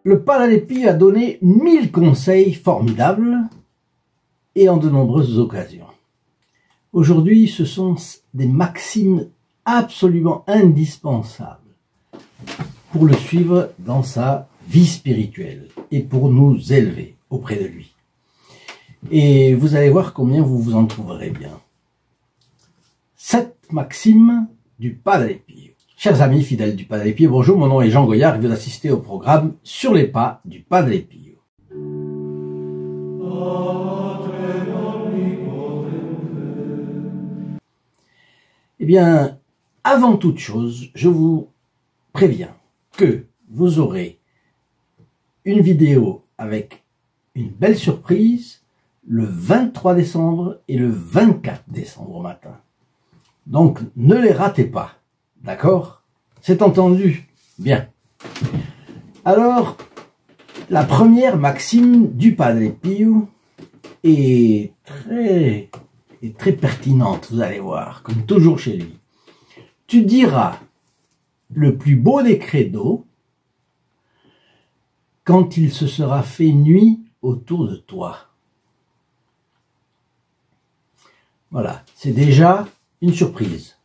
Le Padre Pio a donné 1000 conseils formidables et en de nombreuses occasions. Aujourd'hui, ce sont des maximes absolument indispensables pour le suivre dans sa vie spirituelle et pour nous élever auprès de lui. Et vous allez voir combien vous vous en trouverez bien. 7 maximes du Padre Pio. Chers amis fidèles du Padre Pio, bonjour, mon nom est Jean Goyard et vous assistez au programme Sur les pas du Padre Pio. Eh bien, avant toute chose, je vous préviens que vous aurez une vidéo avec une belle surprise le 23 décembre et le 24 décembre au matin. Donc, ne les ratez pas. D'accord? C'est entendu? Bien. Alors, la première maxime du Padre Pio est très pertinente, vous allez voir, comme toujours chez lui. Tu diras le plus beau des credos quand il se sera fait nuit autour de toi. Voilà, c'est déjà une surprise.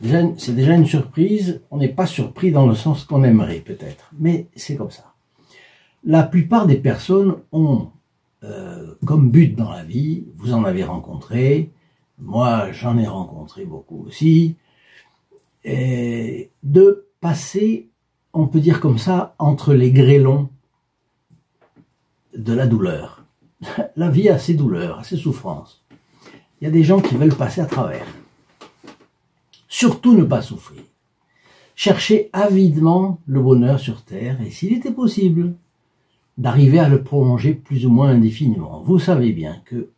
C'est déjà une surprise, on n'est pas surpris dans le sens qu'on aimerait peut-être, mais c'est comme ça. La plupart des personnes ont comme but dans la vie, vous en avez rencontré, moi j'en ai rencontré beaucoup aussi, et de passer, on peut dire comme ça, entre les grêlons de la douleur. La vie a ses douleurs, a ses souffrances. Il y a des gens qui veulent passer à travers. Surtout ne pas souffrir. Chercher avidement le bonheur sur terre et s'il était possible, d'arriver à le prolonger plus ou moins indéfiniment. Vous savez bien que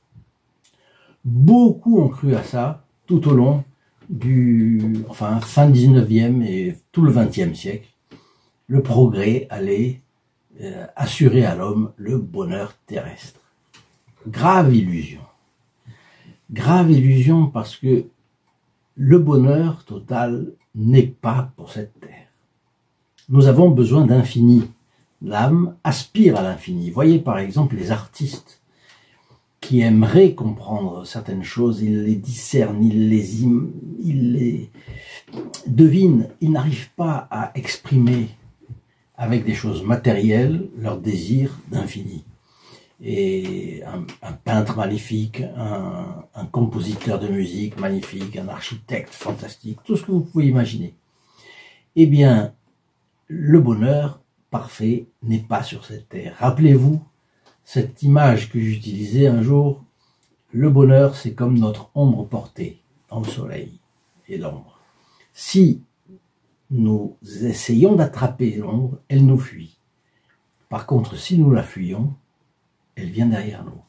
beaucoup ont cru à ça tout au long fin 19e et tout le 20e siècle. Le progrès allait assurer à l'homme le bonheur terrestre. Grave illusion. Grave illusion parce que le bonheur total n'est pas pour cette terre. Nous avons besoin d'infini. L'âme aspire à l'infini. Voyez par exemple les artistes qui aimeraient comprendre certaines choses, ils les discernent, ils les devinent, ils n'arrivent pas à exprimer avec des choses matérielles leur désir d'infini. Et un peintre magnifique, un compositeur de musique magnifique, un architecte fantastique, tout ce que vous pouvez imaginer. Eh bien, le bonheur parfait n'est pas sur cette terre. Rappelez-vous cette image que j'utilisais un jour. Le bonheur, c'est comme notre ombre portée dans le soleil et l'ombre. Si nous essayons d'attraper l'ombre, elle nous fuit. Par contre, si nous la fuyons, elle vient derrière nous.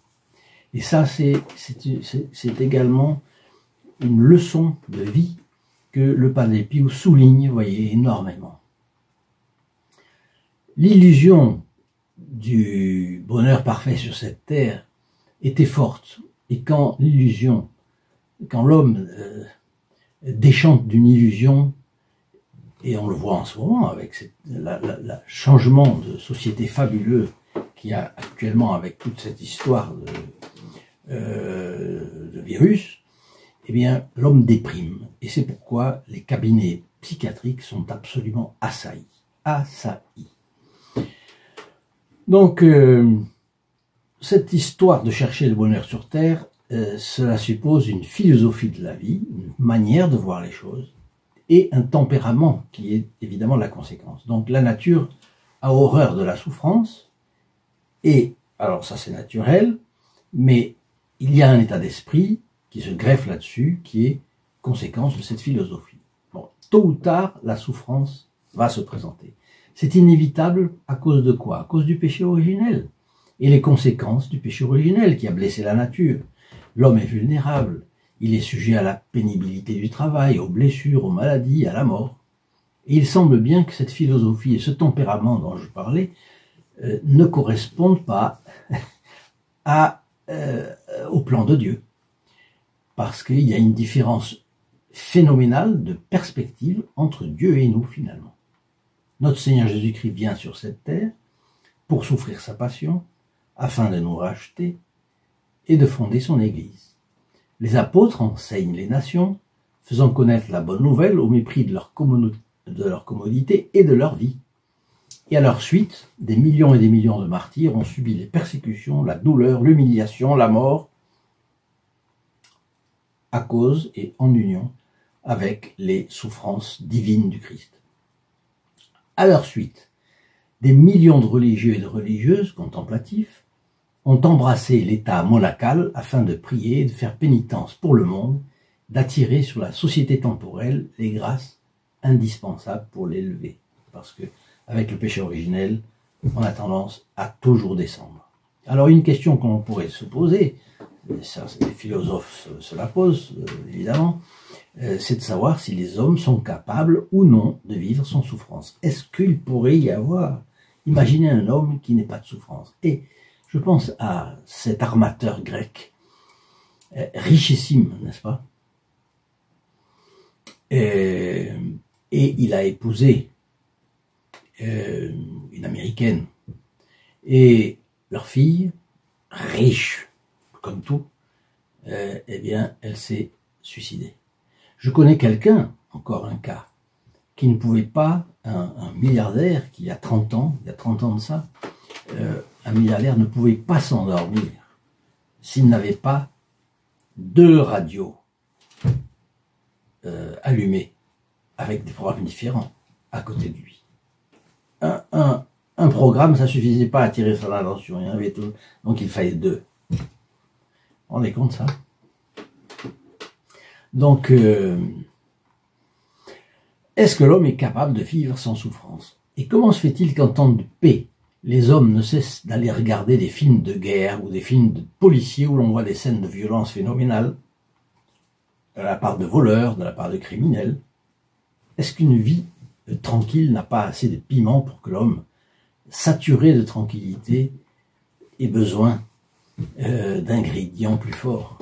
Et ça, c'est également une leçon de vie que le Padre Pio souligne, vous voyez, énormément. L'illusion du bonheur parfait sur cette terre était forte. Et quand l'homme déchante d'une illusion, et on le voit en ce moment avec le changement de société fabuleux qu'il y a actuellement avec toute cette histoire de virus, eh bien l'homme déprime. Et c'est pourquoi les cabinets psychiatriques sont absolument assaillis. Assaillis. Donc, cette histoire de chercher le bonheur sur Terre, cela suppose une philosophie de la vie, une manière de voir les choses, et un tempérament qui est évidemment la conséquence. Donc, la nature a horreur de la souffrance, et, alors ça c'est naturel, mais il y a un état d'esprit qui se greffe là-dessus, qui est conséquence de cette philosophie. Bon, tôt ou tard, la souffrance va se présenter. C'est inévitable à cause de quoi? À cause du péché originel. Et les conséquences du péché originel qui a blessé la nature. L'homme est vulnérable. Il est sujet à la pénibilité du travail, aux blessures, aux maladies, à la mort. Et il semble bien que cette philosophie et ce tempérament dont je parlais ne correspondent pas au plan de Dieu. Parce qu'il y a une différence phénoménale de perspective entre Dieu et nous finalement. Notre Seigneur Jésus-Christ vient sur cette terre, pour souffrir sa passion, afin de nous racheter et de fonder son Église. Les apôtres enseignent les nations, faisant connaître la bonne nouvelle au mépris de leur commodité et de leur vie. Et à leur suite, des millions et des millions de martyrs ont subi les persécutions, la douleur, l'humiliation, la mort, à cause et en union avec les souffrances divines du Christ. À leur suite, des millions de religieux et de religieuses contemplatifs ont embrassé l'état monacal afin de prier et de faire pénitence pour le monde, d'attirer sur la société temporelle les grâces indispensables pour l'élever. Parce que, avec le péché originel, on a tendance à toujours descendre. Alors, une question qu'on pourrait se poser, ça, les philosophes se la posent, évidemment, c'est de savoir si les hommes sont capables ou non de vivre sans souffrance. Est-ce qu'il pourrait y avoir, imaginez un homme qui n'ait pas de souffrance. Et je pense à cet armateur grec, richissime, n'est-ce pas? Et il a épousé une Américaine. Et leur fille, riche, comme tout, eh bien, elle s'est suicidée. Je connais quelqu'un, encore un cas, qui ne pouvait pas, un milliardaire qui a 30 ans, il y a 30 ans de ça, un milliardaire ne pouvait pas s'endormir s'il n'avait pas 2 radios allumées avec des programmes différents à côté de lui. Un programme, ça suffisait pas à attirer son attention, il y en avait tout, donc il fallait 2. On est compte ça? Donc, est-ce que l'homme est capable de vivre sans souffrance? Et comment se fait-il qu'en temps de paix, les hommes ne cessent d'aller regarder des films de guerre ou des films de policiers où l'on voit des scènes de violence phénoménales de la part de voleurs, de la part de criminels? Est-ce qu'une vie tranquille n'a pas assez de piment pour que l'homme, saturé de tranquillité, ait besoin d'ingrédients plus forts?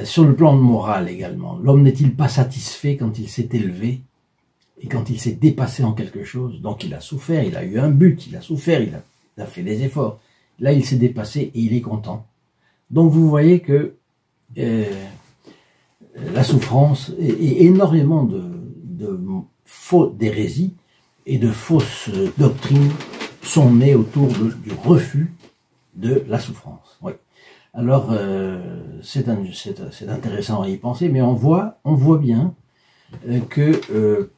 Sur le plan moral également, l'homme n'est-il pas satisfait quand il s'est élevé et quand il s'est dépassé en quelque chose? Donc il a souffert, il a eu un but, il a souffert, il a fait des efforts. Là il s'est dépassé et il est content. Donc vous voyez que la souffrance et énormément d'hérésies et de fausses doctrines sont nées autour du refus de la souffrance. Oui. Alors, c'est intéressant à y penser, mais on voit bien que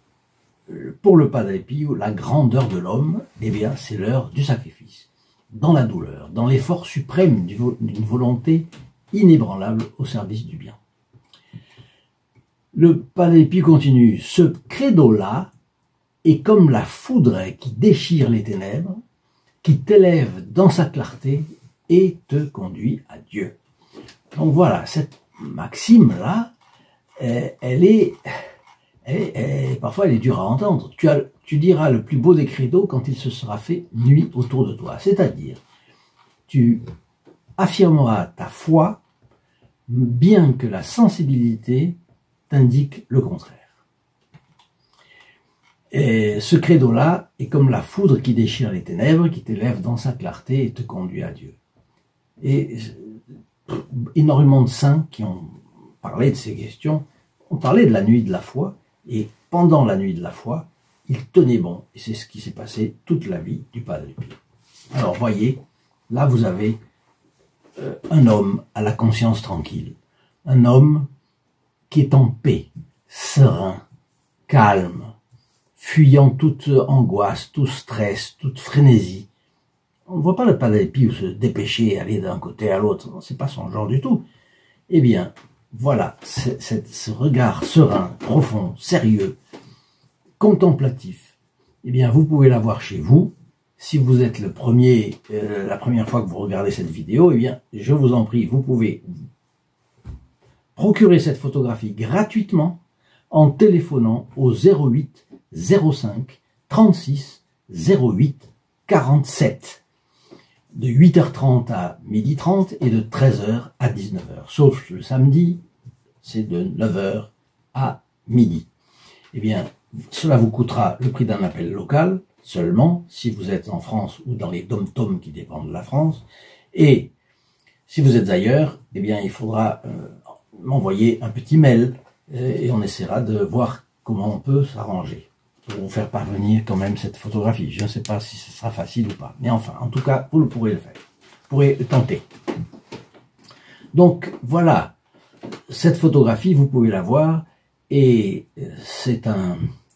pour le Padre Pio, la grandeur de l'homme, eh bien, c'est l'heure du sacrifice, dans la douleur, dans l'effort suprême d'une volonté inébranlable au service du bien. Le Padre Pio continue, ce credo-là est comme la foudre qui déchire les ténèbres, qui t'élève dans sa clarté et te conduit à Dieu. Donc voilà, cette maxime-là, parfois elle est dure à entendre. Tu diras le plus beau des credos quand il se sera fait nuit autour de toi. C'est-à-dire, tu affirmeras ta foi, bien que la sensibilité t'indique le contraire. Et ce credo-là est comme la foudre qui déchire les ténèbres, qui t'élève dans sa clarté et te conduit à Dieu. Et énormément de saints qui ont parlé de ces questions, ont parlé de la nuit de la foi, et pendant la nuit de la foi, ils tenaient bon. Et c'est ce qui s'est passé toute la vie du Padre Pio. Alors voyez, là vous avez un homme à la conscience tranquille, un homme qui est en paix, serein, calme, fuyant toute angoisse, tout stress, toute frénésie. On ne voit pas le Padre Pio se dépêcher, aller d'un côté à l'autre, c'est pas son genre du tout. Eh bien, voilà, ce regard serein, profond, sérieux, contemplatif, eh bien, vous pouvez l'avoir chez vous. Si vous êtes la première fois que vous regardez cette vidéo, eh bien, je vous en prie, vous pouvez procurer cette photographie gratuitement en téléphonant au 08 05 36 08 47 de 8h30 à 12h30 et de 13h à 19h. Sauf le samedi, c'est de 9h à midi. Eh bien, cela vous coûtera le prix d'un appel local, seulement si vous êtes en France ou dans les dom-toms qui dépendent de la France. Et si vous êtes ailleurs, eh bien, il faudra m'envoyer un petit mail et on essaiera de voir comment on peut s'arranger pour vous faire parvenir quand même cette photographie. Je ne sais pas si ce sera facile ou pas, mais enfin, en tout cas, vous pourrez le faire. Vous pourrez tenter. Donc, voilà, cette photographie, vous pouvez la voir et c'est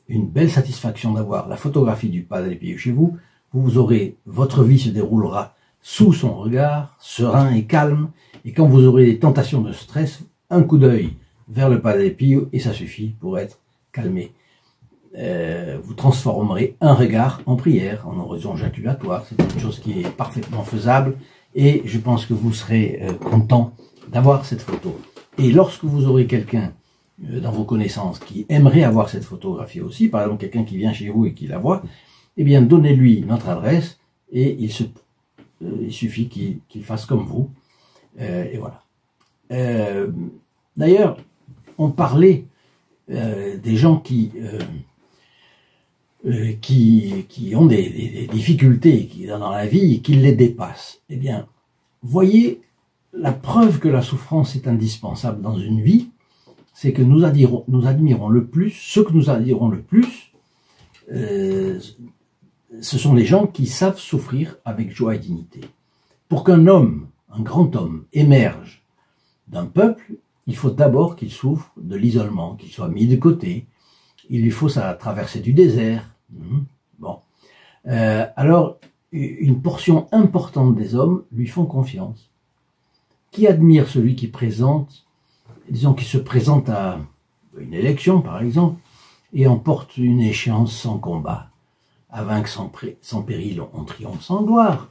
une belle satisfaction d'avoir la photographie du Padre Pio chez vous. Vous aurez, votre vie se déroulera sous son regard, serein et calme, et quand vous aurez des tentations de stress, un coup d'œil vers le Padre Pio et ça suffit pour être calmé. Vous transformerez un regard en prière, en oraison jaculatoire. C'est une chose qui est parfaitement faisable et je pense que vous serez content d'avoir cette photo. Et lorsque vous aurez quelqu'un dans vos connaissances qui aimerait avoir cette photographie aussi, par exemple quelqu'un qui vient chez vous et qui la voit, eh bien donnez-lui notre adresse et il suffit qu'il fasse comme vous. Et voilà. D'ailleurs, on parlait des gens qui ont des difficultés dans la vie et qui les dépassent. Eh bien, voyez, la preuve que la souffrance est indispensable dans une vie, c'est que nous admirons le plus, ceux que nous admirons le plus, ce sont les gens qui savent souffrir avec joie et dignité. Pour qu'un homme, un grand homme, émerge d'un peuple, il faut d'abord qu'il souffre de l'isolement, qu'il soit mis de côté. Il lui faut sa traversée du désert. Bon. Alors, une portion importante des hommes lui font confiance. Qui admire celui qui présente, disons qui se présente à une élection par exemple, et emporte une échéance sans combat, à vaincre sans péril, on triomphe sans gloire.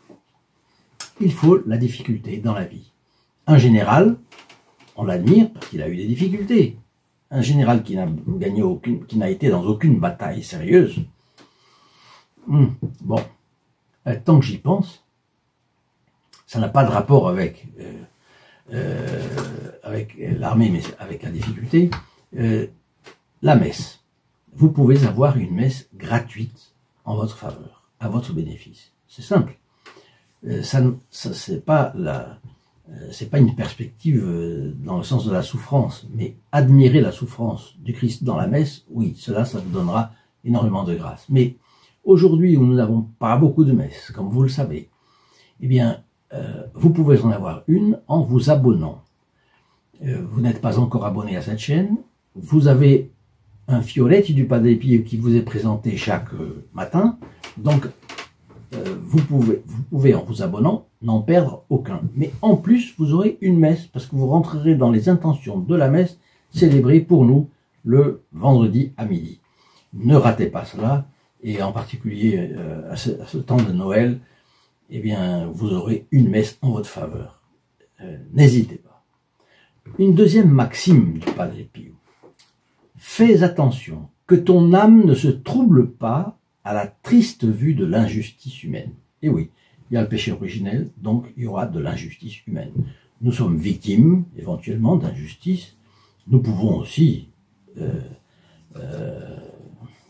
Il faut la difficulté dans la vie. Un général, on l'admire parce qu'il a eu des difficultés. Un général qui n'a été dans aucune bataille sérieuse. Bon, tant que j'y pense, ça n'a pas de rapport avec l'armée, mais avec la difficulté. La messe. Vous pouvez avoir une messe gratuite en votre faveur, à votre bénéfice. C'est simple. C'est pas une perspective dans le sens de la souffrance, mais admirer la souffrance du Christ dans la messe, oui, ça vous donnera énormément de grâce. Mais aujourd'hui, où nous n'avons pas beaucoup de messes, comme vous le savez, eh bien, vous pouvez en avoir une en vous abonnant. Vous n'êtes pas encore abonné à cette chaîne, vous avez un fioretti du Padre Pio qui vous est présenté chaque matin, donc vous pouvez en vous abonnant n'en perdre aucun. Mais en plus, vous aurez une messe, parce que vous rentrerez dans les intentions de la messe célébrée pour nous le vendredi à midi. Ne ratez pas cela, et en particulier à ce temps de Noël, eh bien, vous aurez une messe en votre faveur. N'hésitez pas. Une deuxième maxime du Padre Pio. Fais attention, que ton âme ne se trouble pas à la triste vue de l'injustice humaine. Et oui, il y a le péché originel, donc il y aura de l'injustice humaine. Nous sommes victimes, éventuellement, d'injustice. Nous pouvons aussi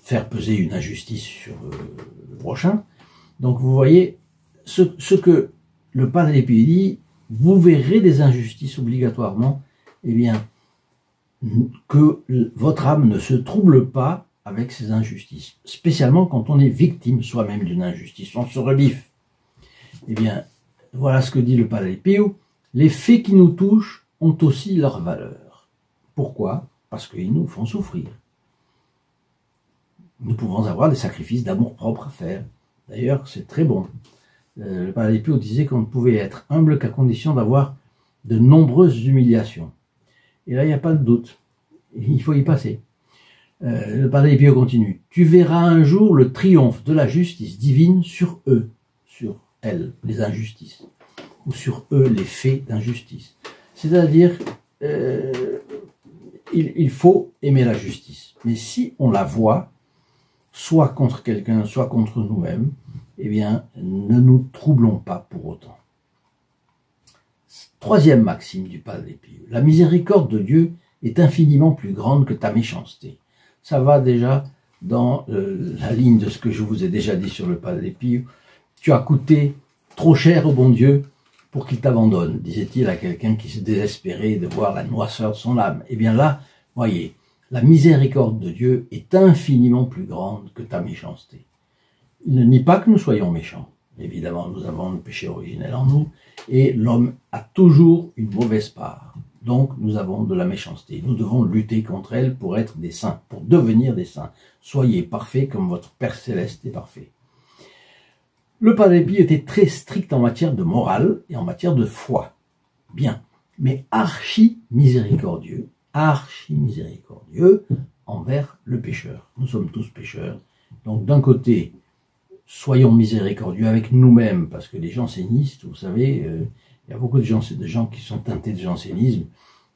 faire peser une injustice sur le prochain. Donc vous voyez, ce que le Padre Pio dit, vous verrez des injustices obligatoirement, eh bien, que votre âme ne se trouble pas avec ces injustices, spécialement quand on est victime soi-même d'une injustice, on se rebiffe. Eh bien, voilà ce que dit le Padre Pio, les faits qui nous touchent ont aussi leur valeur. Pourquoi? Parce qu'ils nous font souffrir. Nous pouvons avoir des sacrifices d'amour-propre à faire. D'ailleurs, c'est très bon. Le Padre Pio disait qu'on ne pouvait être humble qu'à condition d'avoir de nombreuses humiliations. Et là, il n'y a pas de doute. Il faut y passer. Le Padre Pio continue. Tu verras un jour le triomphe de la justice divine sur eux, sur elles, les injustices, ou sur eux, les faits d'injustice. C'est-à-dire, il faut aimer la justice. Mais si on la voit, soit contre quelqu'un, soit contre nous-mêmes, eh bien, ne nous troublons pas pour autant. Troisième maxime du Padre Pio. La miséricorde de Dieu est infiniment plus grande que ta méchanceté. Ça va déjà dans la ligne de ce que je vous ai déjà dit sur le Padre Pio. Tu as coûté trop cher au bon Dieu pour qu'il t'abandonne, disait-il à quelqu'un qui se désespérait de voir la noirceur de son âme. Eh bien là, voyez, la miséricorde de Dieu est infiniment plus grande que ta méchanceté. Il ne nie pas que nous soyons méchants. Évidemment, nous avons le péché originel en nous, et l'homme a toujours une mauvaise part. Donc, nous avons de la méchanceté. Nous devons lutter contre elle pour être des saints, pour devenir des saints. Soyez parfaits comme votre Père Céleste est parfait. Le Padre Pio était très strict en matière de morale et en matière de foi. Bien, mais archi miséricordieux envers le pécheur. Nous sommes tous pécheurs. Donc, d'un côté, soyons miséricordieux avec nous-mêmes, parce que les jansénistes, vous savez, il y a beaucoup de gens qui sont teintés de jansénisme,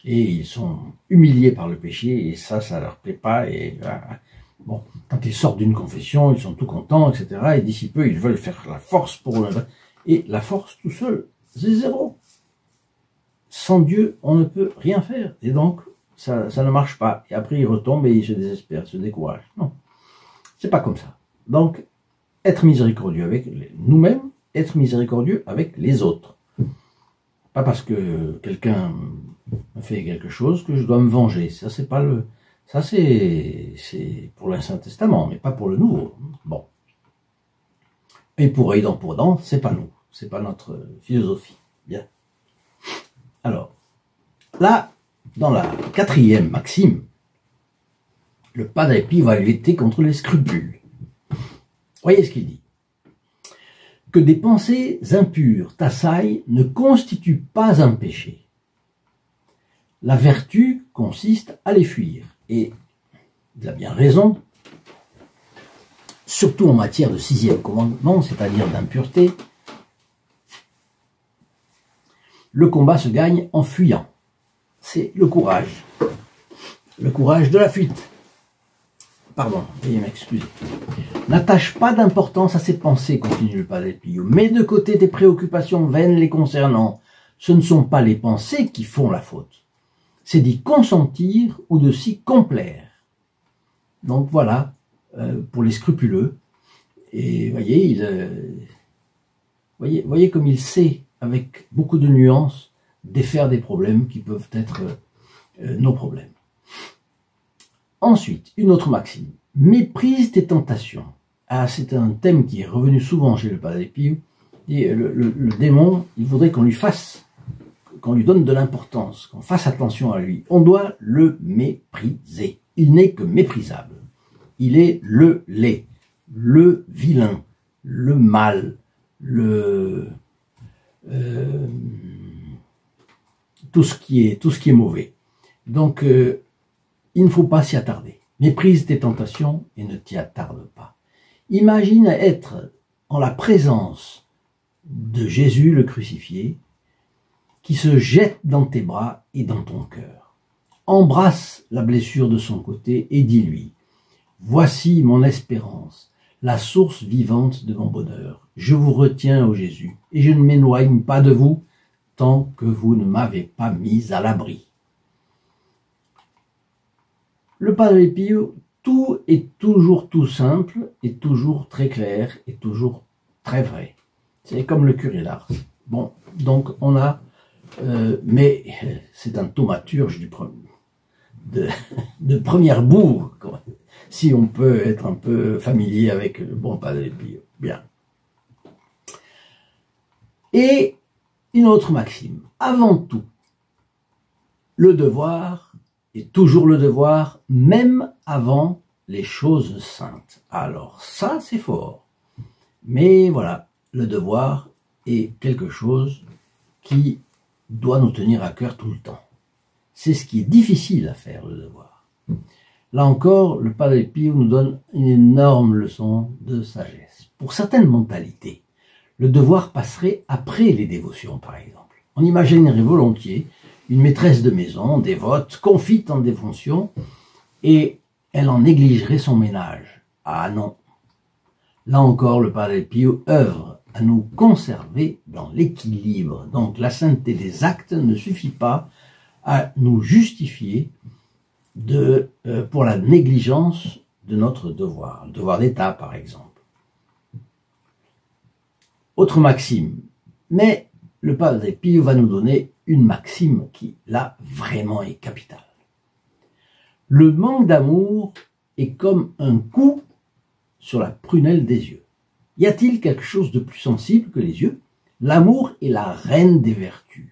et ils sont humiliés par le péché, et ça leur plaît pas, et bon, quand ils sortent d'une confession, ils sont tout contents, etc., et d'ici peu, ils veulent faire la force pour eux. Et la force, tout seul, c'est zéro. Sans Dieu, on ne peut rien faire, et donc, ça ne marche pas. Et après, ils retombent, et ils se désespèrent, se découragent. Non, c'est pas comme ça. Donc, être miséricordieux avec nous-mêmes, être miséricordieux avec les autres. Pas parce que quelqu'un me fait quelque chose que je dois me venger. Ça, c'est pas le... Ça, c'est pour l'Ancien Testament, mais pas pour le Nouveau. Bon. Et pour œil dent pour dent, c'est pas nous. C'est pas notre philosophie. Bien. Alors, là, dans la 4e maxime, le Padre Pio va lutter contre les scrupules. Voyez ce qu'il dit. Que des pensées impures t'assaillent ne constitue pas un péché. La vertu consiste à les fuir. Et il a bien raison, surtout en matière de 6e commandement, c'est-à-dire d'impureté. Le combat se gagne en fuyant. C'est le courage. Le courage de la fuite. Pardon, veuillez m'excuser. N'attache pas d'importance à ces pensées, continue le Padre Pio. Mets de côté tes préoccupations vaines les concernant. Ce ne sont pas les pensées qui font la faute. C'est d'y consentir ou de s'y complaire. Donc voilà, pour les scrupuleux. Et voyez comme il sait, avec beaucoup de nuances, défaire des problèmes qui peuvent être nos problèmes. Ensuite, une autre maxime. Méprise tes tentations. Ah, c'est un thème qui est revenu souvent chez le Padre Pio. Et le démon, il voudrait qu'on lui donne de l'importance, qu'on fasse attention à lui. On doit le mépriser. Il n'est que méprisable. Il est le laid, le vilain, le mal, tout ce qui est mauvais. Donc, il ne faut pas s'y attarder. Méprise tes tentations et ne t'y attarde pas. Imagine être en la présence de Jésus le crucifié, qui se jette dans tes bras et dans ton cœur. Embrasse la blessure de son côté et dis-lui: voici mon espérance, la source vivante de mon bonheur. Je vous retiens, ô Jésus, et je ne m'éloigne pas de vous tant que vous ne m'avez pas mis à l'abri. Le Padre Pio, tout est toujours tout simple, et toujours très clair, et toujours très vrai. C'est comme le curé d'Ars. Bon, donc on a... mais c'est un thaumaturge de première bourre, si on peut être un peu familier avec le bon Padre Pio. Bien. Et une autre maxime. Avant tout, le devoir est toujours le devoir, même avant les choses saintes. Alors ça, c'est fort. Mais voilà, le devoir est quelque chose qui doit nous tenir à cœur tout le temps. C'est ce qui est difficile à faire, le devoir. Là encore, le Padre Pio nous donne une énorme leçon de sagesse. Pour certaines mentalités, le devoir passerait après les dévotions, par exemple. On imaginerait volontiers une maîtresse de maison, dévote, confite en dévotion, et elle en négligerait son ménage. Ah non. Là encore, le Padre Pio œuvre à nous conserver dans l'équilibre. Donc la sainteté des actes ne suffit pas à nous justifier pour la négligence de notre devoir, le devoir d'État par exemple. Autre maxime, mais le Padre Pio va nous donner une maxime qui, là, vraiment est capitale. Le manque d'amour est comme un coup sur la prunelle des yeux. Y a-t-il quelque chose de plus sensible que les yeux? L'amour est la reine des vertus.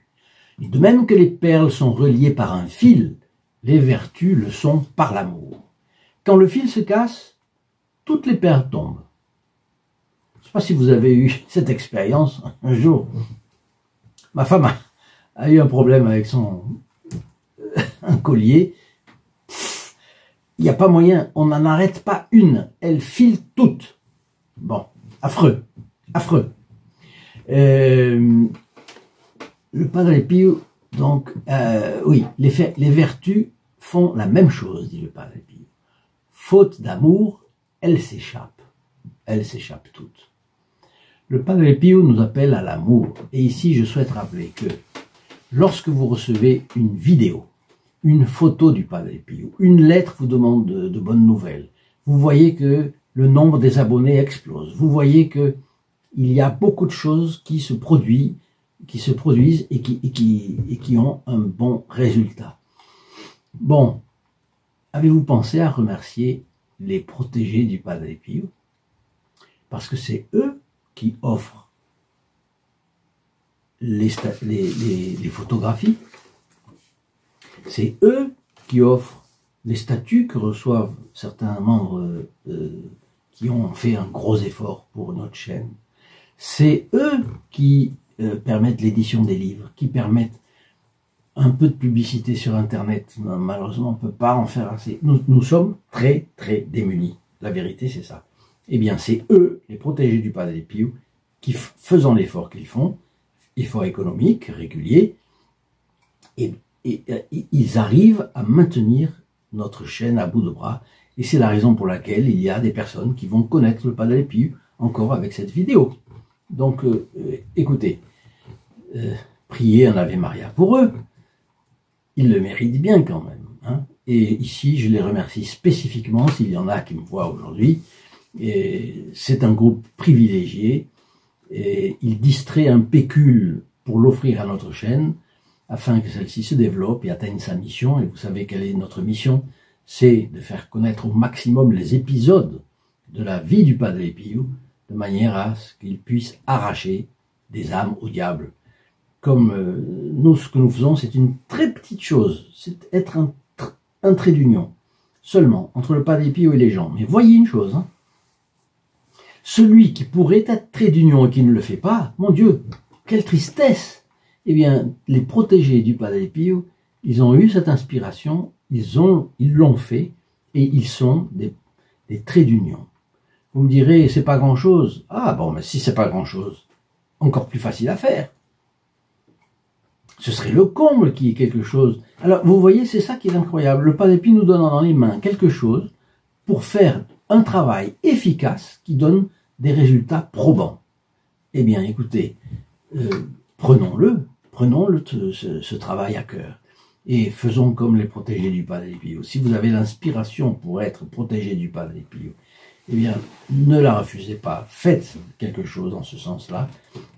Et de même que les perles sont reliées par un fil, les vertus le sont par l'amour. Quand le fil se casse, toutes les perles tombent. Je ne sais pas si vous avez eu cette expérience un jour. Ma femme a eu un problème avec un collier. Il n'y a pas moyen, on n'en arrête pas une, elle file toutes. Bon, affreux, affreux. Le Padre Pio, donc, oui, les vertus font la même chose, dit le Padre Pio. Faute d'amour, elles s'échappent toutes. Le Padre Pio nous appelle à l'amour, et ici je souhaite rappeler que lorsque vous recevez une vidéo, une photo du Padre Pio, une lettre vous demande de bonnes nouvelles, vous voyez que le nombre des abonnés explose, vous voyez que il y a beaucoup de choses qui se produisent et qui ont un bon résultat. Bon, avez-vous pensé à remercier les protégés du Padre Pio? Parce que c'est eux qui offrent les photographies, c'est eux qui offrent les statuts que reçoivent certains membres qui ont fait un gros effort pour notre chaîne. C'est eux qui permettent l'édition des livres, qui permettent un peu de publicité sur Internet. Malheureusement, on ne peut pas en faire assez. Nous sommes très, très démunis. La vérité, c'est ça. Eh bien, c'est eux, les protégés du Padre Pio, qui, faisant l'effort qu'ils font, effort économique, régulier, et ils arrivent à maintenir notre chaîne à bout de bras. Et c'est la raison pour laquelle il y a des personnes qui vont connaître le Padre Pio encore avec cette vidéo. Donc, écoutez, priez un Ave Maria pour eux. Ils le méritent bien quand même. Hein. Et ici, je les remercie spécifiquement, s'il y en a qui me voient aujourd'hui. C'est un groupe privilégié. Et il distrait un pécule pour l'offrir à notre chaîne, afin que celle-ci se développe et atteigne sa mission. Et vous savez quelle est notre mission? C'est de faire connaître au maximum les épisodes de la vie du Padre Pio, de manière à ce qu'il puisse arracher des âmes au diable. Comme nous, ce que nous faisons, c'est une très petite chose, c'est être un trait d'union, seulement, entre le Padre Pio et les gens. Mais voyez une chose, hein, celui qui pourrait être trait d'union et qui ne le fait pas, mon Dieu, quelle tristesse! Eh bien, les protégés du Padre Pio, ils ont eu cette inspiration, ils l'ont fait, et ils sont des traits d'union. Vous me direz, c'est pas grand-chose. Ah bon, mais si c'est pas grand-chose, encore plus facile à faire. Ce serait le comble qui est quelque chose. Alors, vous voyez, c'est ça qui est incroyable. Le Padre Pio nous donne dans les mains quelque chose pour faire un travail efficace qui donne des résultats probants. Eh bien, écoutez, prenons-le, ce travail à cœur. Et faisons comme les protégés du Padre Pio. Si vous avez l'inspiration pour être protégé du Padre Pio, eh bien, ne la refusez pas. Faites quelque chose en ce sens-là.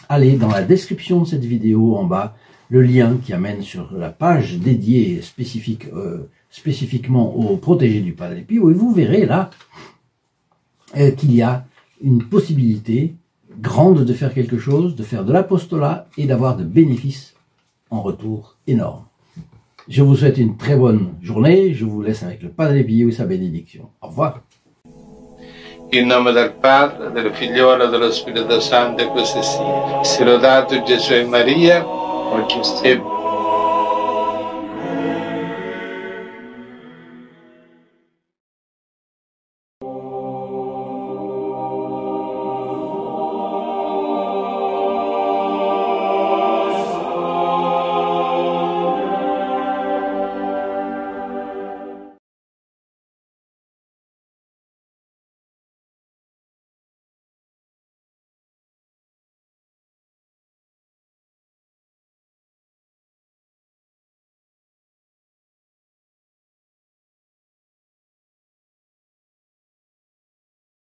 Allez dans la description de cette vidéo en bas, le lien qui amène sur la page dédiée spécifiquement aux protégés du Padre Pio, et vous verrez là qu'il y a une possibilité grande de faire quelque chose, de faire de l'apostolat et d'avoir de bénéfices en retour énormes. Je vous souhaite une très bonne journée, je vous laisse avec le Padre Pio et sa bénédiction. Au revoir. In nome del Padre, del Figliolo e dello Spirito Santo, e così sia. Sia lodato Gesù e Maria, oggi e